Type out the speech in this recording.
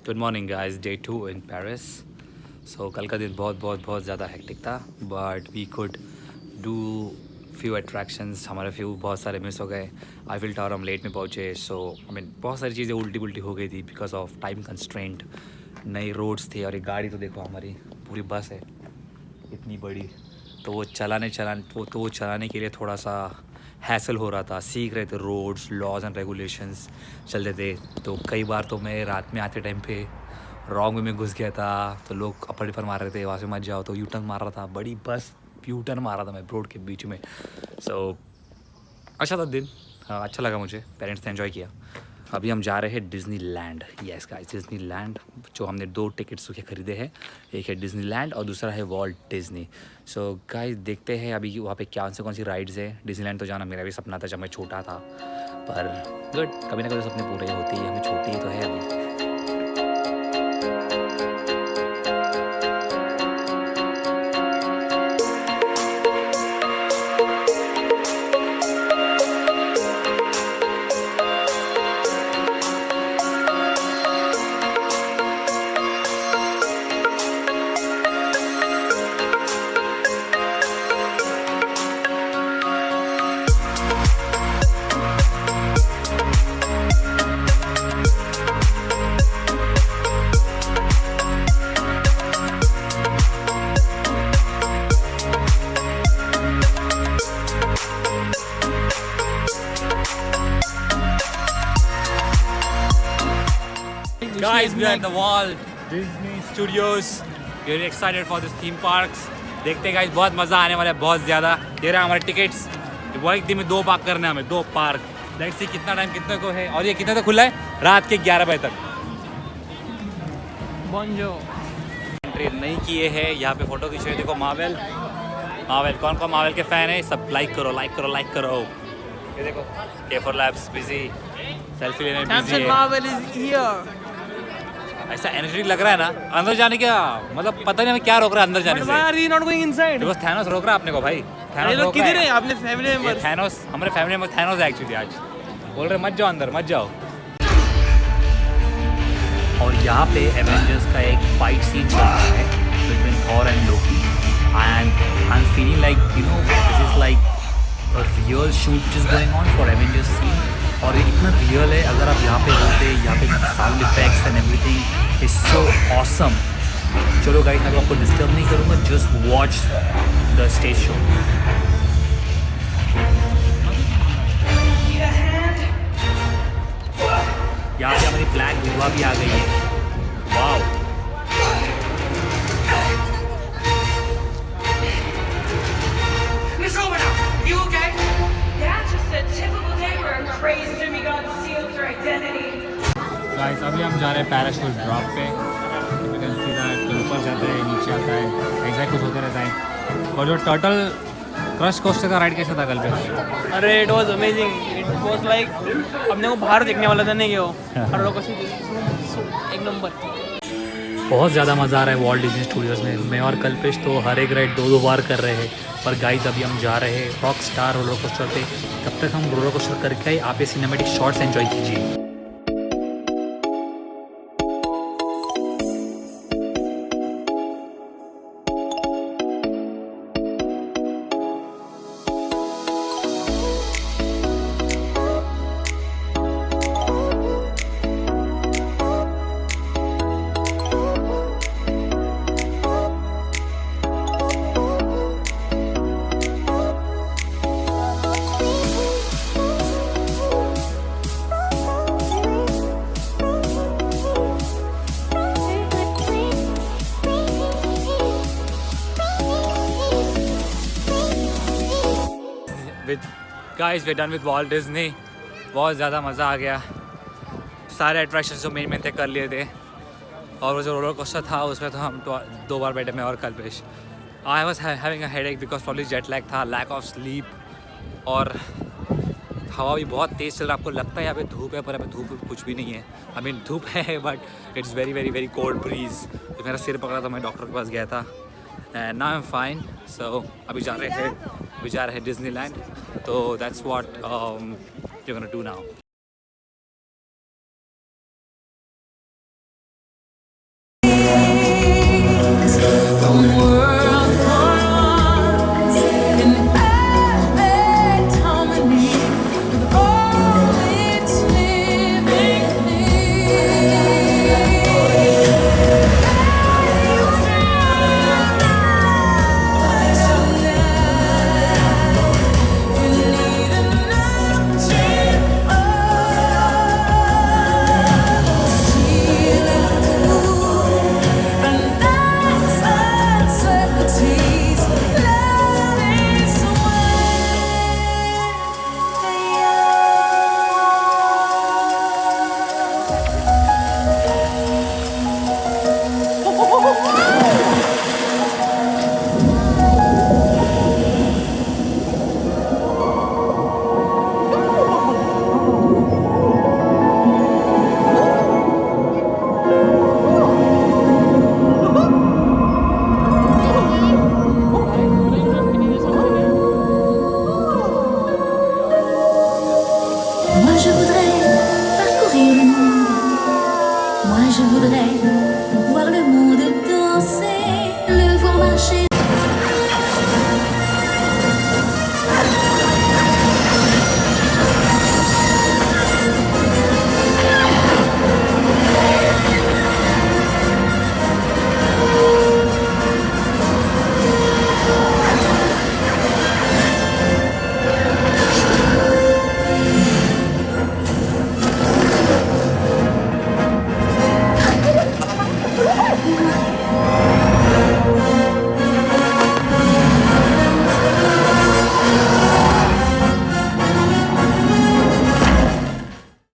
Good morning guys, day 2 in Paris. So कल का दिन बहुत ज़्यादा हेक्टिक था, but we could do few attractions. हमारे फ्यू बहुत सारे मिस हो गए। आईफिल टावर हम लेट में पहुँचे, सो आई मीन बहुत सारी चीज़ें उल्टी पुल्टी हो गई थी बिकॉज ऑफ टाइम कंस्ट्रेंट। नई रोड्स थे और एक गाड़ी तो देखो, हमारी पूरी बस है इतनी बड़ी, तो वो चलाने के लिए थोड़ा सा हैसल हो रहा था। सीख रहे थे रोड्स, लॉज एंड रेगुलेशंस चलते थे। तो कई बार तो मैं रात में आते टाइम पे रॉन्ग वे में घुस गया था, तो लोग अपर डिपर मार रहे थे, वहाँ से मत जाओ, तो यू टर्न मार रहा था। बड़ी बस यू टर्न मार रहा था मैं रोड के बीच में। सो अच्छा था दिन, हाँ अच्छा लगा मुझे, पेरेंट्स ने एंजॉय किया। अभी हम जा रहे हैं डिज़नीलैंड। Yes guys, डिज़नीलैंड। जो हमने 2 टिकट्स के खरीदे हैं, एक है डिज़नीलैंड और दूसरा है वॉल्ट डिज़नी। सो गाइस देखते हैं अभी वहाँ पे कौन सी राइड्स है। डिज़नीलैंड तो जाना मेरा भी सपना था जब मैं छोटा था, पर गुड, कभी ना कभी सपने पूरे होते ही। हमें छोटी ही तो है अभी। Guys, we are at the Walt Disney Studios. Very excited for this theme parks. देखते हैं guys, बहुत मज़ा आने वाला है, बहुत ज़्यादा। दे रहा है हमारे टिकट्स। वो एक दिन में 2 पार्क करने हमें, 2 पार्क। लेट्स सी कितना टाइम कितने को है, और ये कितने तक खुला है? रात के 11 बजे तक। बॉन्जो एंट्री नहीं किए हैं, यहाँ पे फोटो खींच रहे। देखो मार्वल, कौन कौन मार्वल के फ़ैन है? सब लाइक करो। ये देखो K4 Labs बिजी, सेल्फी लेने में बिजी है। Marvel is here. ऐसा एनर्जी लग रहा है ना अंदर जाने का, मतलब पता नहीं हमें क्या रोक रहा है अंदर जाने से। Why are we not going inside? Because Thanos रोक रहा है अपने को भाई। ये लोग किधर है? आपने फैमिली मेंबर्स? थैनोस, हमारे फैमिली में थैनोस है एक्चुअली। आज बोल रहे मत जाओ अंदर, मत जाओ। और यहाँ पे एवेंजर्स का एक फाइट सीन चल रहा है between Thor and Loki, and I am feeling like this is like a real shoot which is going on for Avengers scene. और ये इतना रियल है, अगर आप यहाँ पे होते, यहाँ पे sound effects and everything is so awesome. चलो गाइस, मैं आपको डिस्टर्ब नहीं करूँगा, just watch the stage show. यहाँ पे हमारी ब्लैक विडवा भी आ गई है। Wow, Miss Romano, you okay? That's just a typical day where a crazy demigod steals your identity. Guys अभी हम जा रहे हैं पैराशूट ड्रॉप पे। You can see that, ऊपर जाता है, नीचे आता है, ऐसा कुछ होता रहता है। और जो टर्टल क्रश कोस्टर का राइड कैसा था कल पे? अरे it was amazing. It was like अपने को बाहर देखने वाला था नहीं वो। हर लोग एक नंबर। बहुत ज़्यादा मज़ा आ रहा है वॉल्ट डिज्नी स्टूडियोज़ में। मैं और कल्पेश तो हर एक राइड 2-2 बार कर रहे हैं। पर गाइस अभी हम जा रहे हैं रॉक स्टार रोलर कोस्टर पे। तब तक हम रोलर कोस्टर करके आए, आप ये सिनेमैटिक शॉट्स एंजॉय कीजिए। Guys we done with Walt Disney. बहुत ज़्यादा मज़ा आ गया। सारे अट्रैक्शंस जो मेन थे कर लिए थे, और वो जो रोलर कोस्टर था उसमें तो हम 2 बार बैठे, मैं और Kalpesh. I was having a headache because probably jet lag था, लैक ऑफ स्लीप, और हवा भी बहुत तेज़ चल रहा है। आपको लगता है यहाँ पे धूप है, पर यहाँ पे धूप कुछ भी नहीं है। आई मीन धूप है, but it's very cold bridge. तो मेरा सिर पकड़ा था, मैं डॉक्टर के पास गया था, and now I am fine. So अभी जा रहे हैं डिज्नीलैंड। तो that's what you gonna do now. je voudrais